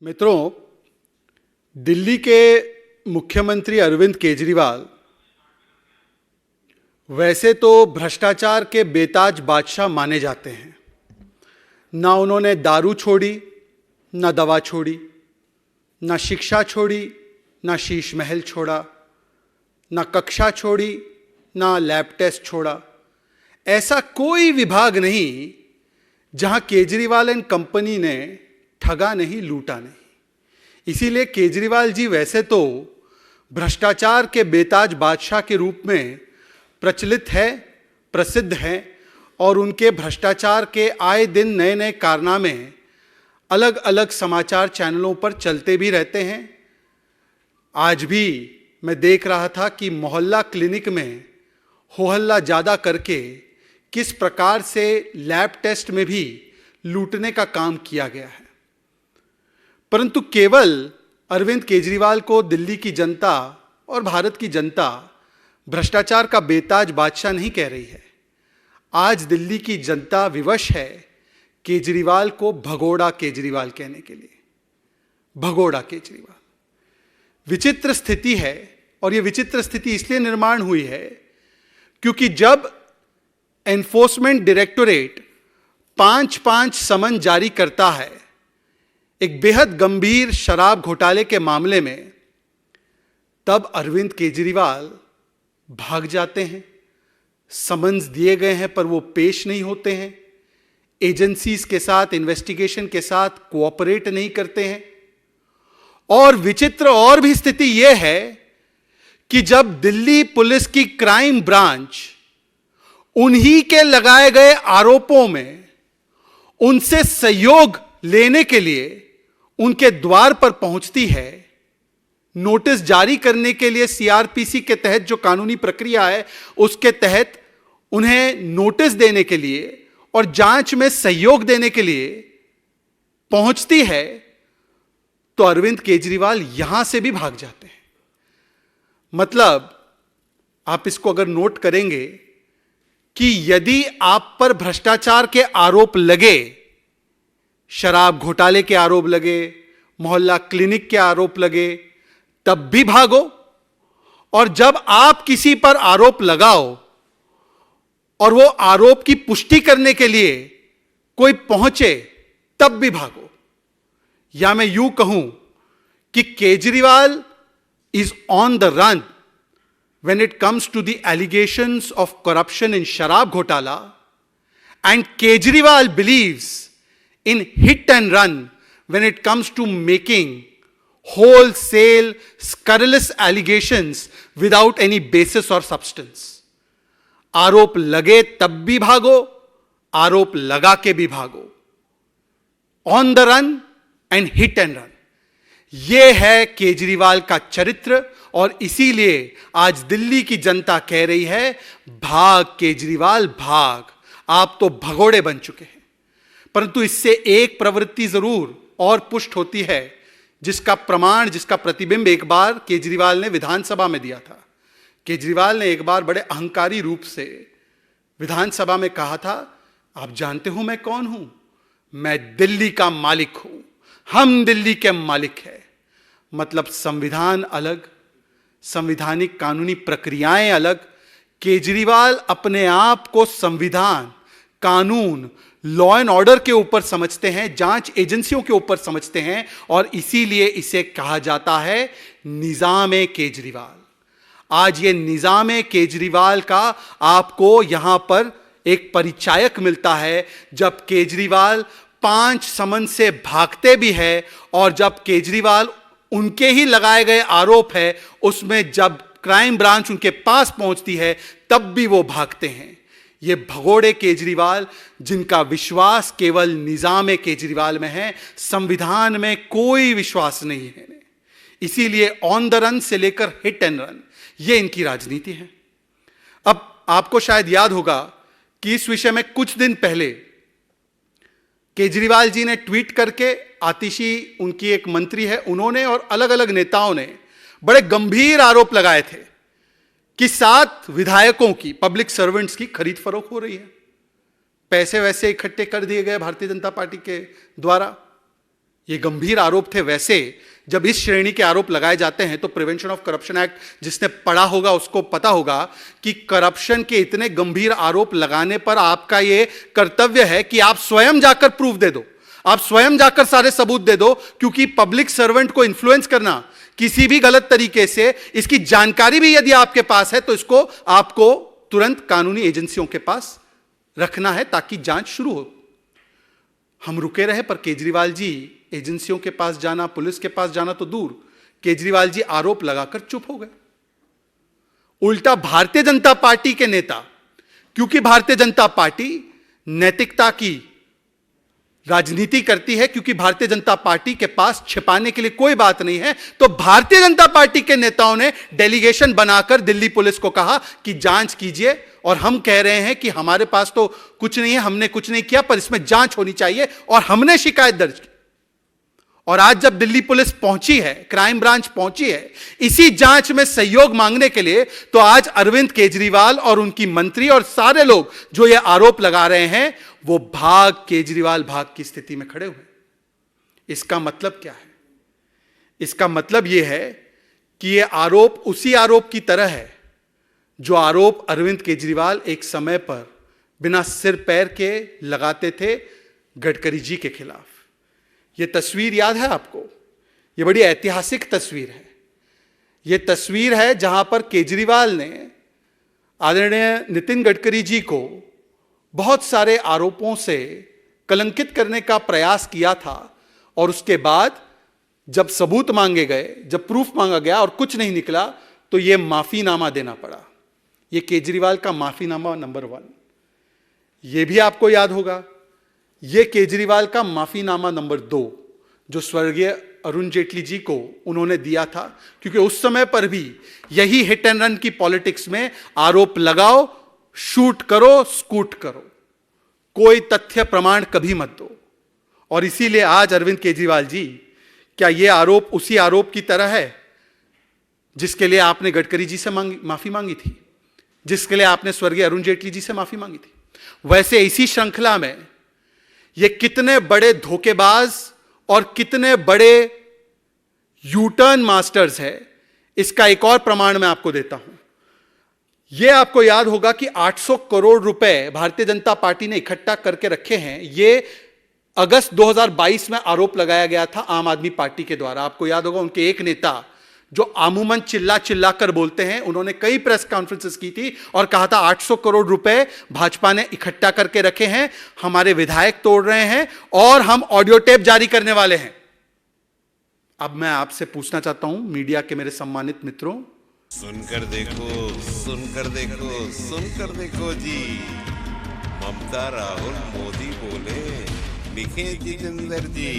मित्रों, दिल्ली के मुख्यमंत्री अरविंद केजरीवाल वैसे तो भ्रष्टाचार के बेताज बादशाह माने जाते हैं। ना उन्होंने दारू छोड़ी, ना दवा छोड़ी, ना शिक्षा छोड़ी, ना शीश महल छोड़ा, ना कक्षा छोड़ी, ना लैब टेस्ट छोड़ा। ऐसा कोई विभाग नहीं जहां केजरीवाल एंड कंपनी ने ठगा नहीं, लूटा नहीं। इसीलिए केजरीवाल जी वैसे तो भ्रष्टाचार के बेताज बादशाह के रूप में प्रचलित है, प्रसिद्ध हैं, और उनके भ्रष्टाचार के आए दिन नए नए कारनामे अलग अलग समाचार चैनलों पर चलते भी रहते हैं। आज भी मैं देख रहा था कि मोहल्ला क्लिनिक में हो हल्ला ज़्यादा करके किस प्रकार से लैब टेस्ट में भी लूटने का काम किया गया है। परंतु केवल अरविंद केजरीवाल को दिल्ली की जनता और भारत की जनता भ्रष्टाचार का बेताज बादशाह नहीं कह रही है। आज दिल्ली की जनता विवश है केजरीवाल को भगोड़ा केजरीवाल कहने के लिए। भगोड़ा केजरीवाल विचित्र स्थिति है, और यह विचित्र स्थिति इसलिए निर्माण हुई है क्योंकि जब एनफोर्समेंट डायरेक्टोरेट 5-5 समन जारी करता है एक बेहद गंभीर शराब घोटाले के मामले में, तब अरविंद केजरीवाल भाग जाते हैं। समन्स दिए गए हैं पर वो पेश नहीं होते हैं, एजेंसीज के साथ, इन्वेस्टिगेशन के साथ कोऑपरेट नहीं करते हैं। और विचित्र और भी स्थिति यह है कि जब दिल्ली पुलिस की क्राइम ब्रांच उन्हीं के लगाए गए आरोपों में उनसे सहयोग लेने के लिए उनके द्वार पर पहुंचती है, नोटिस जारी करने के लिए सीआरपीसी के तहत जो कानूनी प्रक्रिया है उसके तहत उन्हें नोटिस देने के लिए और जांच में सहयोग देने के लिए पहुंचती है, तो अरविंद केजरीवाल यहां से भी भाग जाते हैं। मतलब आप इसको अगर नोट करेंगे कि यदि आप पर भ्रष्टाचार के आरोप लगे, शराब घोटाले के आरोप लगे, मोहल्ला क्लिनिक के आरोप लगे, तब भी भागो, और जब आप किसी पर आरोप लगाओ और वो आरोप की पुष्टि करने के लिए कोई पहुंचे, तब भी भागो। या मैं यूं कहूं कि Kejriwal is on the run when it comes to the allegations of corruption in Sharab Ghotala, and Kejriwal believes in hit and run when it comes to making wholesale scurrilous allegations without any basis or substance. आरोप लगे तब भी भागो, आरोप लगा के भी भागो। On the run and hit and run, यह है केजरीवाल का चरित्र। और इसीलिए आज दिल्ली की जनता कह रही है, भाग केजरीवाल भाग, आप तो भगोड़े बन चुके हैं। परंतु इससे एक प्रवृत्ति जरूर और पुष्ट होती है, जिसका प्रमाण, जिसका प्रतिबिंब एक बार केजरीवाल ने विधानसभा में दिया था। केजरीवाल ने एक बार बड़े अहंकारी रूप से विधानसभा में कहा था, आप जानते हो मैं कौन हूं? मैं दिल्ली का मालिक हूं, हम दिल्ली के मालिक हैं। मतलब संविधान अलग, संविधानिक कानूनी प्रक्रियाएं अलग। केजरीवाल अपने आप को संविधान, कानून, लॉ एंड ऑर्डर के ऊपर समझते हैं, जांच एजेंसियों के ऊपर समझते हैं, और इसीलिए इसे कहा जाता है निजाम केजरीवाल। आज ये निजाम केजरीवाल का आपको यहां पर एक परिचायक मिलता है, जब केजरीवाल 5 समन से भागते भी है, और जब केजरीवाल उनके ही लगाए गए आरोप है उसमें जब क्राइम ब्रांच उनके पास पहुंचती है तब भी वो भागते हैं। ये भगोड़े केजरीवाल, जिनका विश्वास केवल निजाम केजरीवाल में है, संविधान में कोई विश्वास नहीं है। इसीलिए ऑन द रन से लेकर हिट एंड रन, ये इनकी राजनीति है। अब आपको शायद याद होगा कि इस विषय में कुछ दिन पहले केजरीवाल जी ने ट्वीट करके, आतिशी उनकी एक मंत्री है, उन्होंने और अलग अलग नेताओं ने बड़े गंभीर आरोप लगाए थे कि 7 विधायकों की, पब्लिक सर्वेंट्स की खरीद फरोख्त हो रही है, पैसे वैसे इकट्ठे कर दिए गए भारतीय जनता पार्टी के द्वारा। ये गंभीर आरोप थे। वैसे जब इस श्रेणी के आरोप लगाए जाते हैं तो प्रिवेंशन ऑफ करप्शन एक्ट जिसने पढ़ा होगा उसको पता होगा कि करप्शन के इतने गंभीर आरोप लगाने पर आपका ये कर्तव्य है कि आप स्वयं जाकर प्रूफ दे दो, आप स्वयं जाकर सारे सबूत दे दो, क्योंकि पब्लिक सर्वेंट को इन्फ्लुएंस करना किसी भी गलत तरीके से, इसकी जानकारी भी यदि आपके पास है तो इसको आपको तुरंत कानूनी एजेंसियों के पास रखना है ताकि जांच शुरू हो। हम रुके रहे पर केजरीवाल जी एजेंसियों के पास जाना, पुलिस के पास जाना तो दूर, केजरीवाल जी आरोप लगाकर चुप हो गए। उल्टा भारतीय जनता पार्टी के नेता, क्योंकि भारतीय जनता पार्टी नैतिकता की राजनीति करती है, क्योंकि भारतीय जनता पार्टी के पास छिपाने के लिए कोई बात नहीं है, तो भारतीय जनता पार्टी के नेताओं ने डेलीगेशन बनाकर दिल्ली पुलिस को कहा कि जांच कीजिए। और हम कह रहे हैं कि हमारे पास तो कुछ नहीं है, हमने कुछ नहीं किया, पर इसमें जांच होनी चाहिए, और हमने शिकायत दर्ज की। और आज जब दिल्ली पुलिस पहुंची है, क्राइम ब्रांच पहुंची है इसी जांच में सहयोग मांगने के लिए, तो आज अरविंद केजरीवाल और उनकी मंत्री और सारे लोग जो ये आरोप लगा रहे हैं वो केजरीवाल भाग की स्थिति में खड़े हुए। इसका मतलब क्या है? इसका मतलब यह है कि यह आरोप उसी आरोप की तरह है जो आरोप अरविंद केजरीवाल एक समय पर बिना सिर पैर के लगाते थे गडकरी जी के खिलाफ। यह तस्वीर याद है आपको? यह बड़ी ऐतिहासिक तस्वीर है। यह तस्वीर है जहां पर केजरीवाल ने आदरणीय नितिन गडकरी जी को बहुत सारे आरोपों से कलंकित करने का प्रयास किया था, और उसके बाद जब सबूत मांगे गए, जब प्रूफ मांगा गया और कुछ नहीं निकला, तो यह माफीनामा देना पड़ा। यह केजरीवाल का माफीनामा नंबर 1। यह भी आपको याद होगा, यह केजरीवाल का माफीनामा नंबर 2 जो स्वर्गीय अरुण जेटली जी को उन्होंने दिया था, क्योंकि उस समय पर भी यही हिट एंड रन की पॉलिटिक्स में आरोप लगाओ, शूट करो, स्कूट करो, कोई तथ्य प्रमाण कभी मत दो। और इसीलिए आज अरविंद केजरीवाल जी, क्या यह आरोप उसी आरोप की तरह है जिसके लिए आपने गडकरी जी से माफी मांगी थी, जिसके लिए आपने स्वर्गीय अरुण जेटली जी से माफी मांगी थी? वैसे इसी श्रृंखला में ये कितने बड़े धोखेबाज और कितने बड़े यूटर्न मास्टर्स है, इसका एक और प्रमाण मैं आपको देता हूं। यह आपको याद होगा कि 800 करोड़ रुपए भारतीय जनता पार्टी ने इकट्ठा करके रखे हैं। यह अगस्त 2022 में आरोप लगाया गया था आम आदमी पार्टी के द्वारा। आपको याद होगा उनके एक नेता जो अमूमन चिल्ला चिल्ला कर बोलते हैं, उन्होंने कई प्रेस कॉन्फ्रेंसेस की थी और कहा था 800 करोड़ रुपए भाजपा ने इकट्ठा करके रखे हैं, हमारे विधायक तोड़ रहे हैं और हम ऑडियो टेप जारी करने वाले हैं। अब मैं आपसे पूछना चाहता हूं मीडिया के मेरे सम्मानित मित्रों, सुनकर देखो, सुनकर देखो, सुनकर देखो जी। ममता राहुल मोदी बोले, लिखे जितेंद्र जी,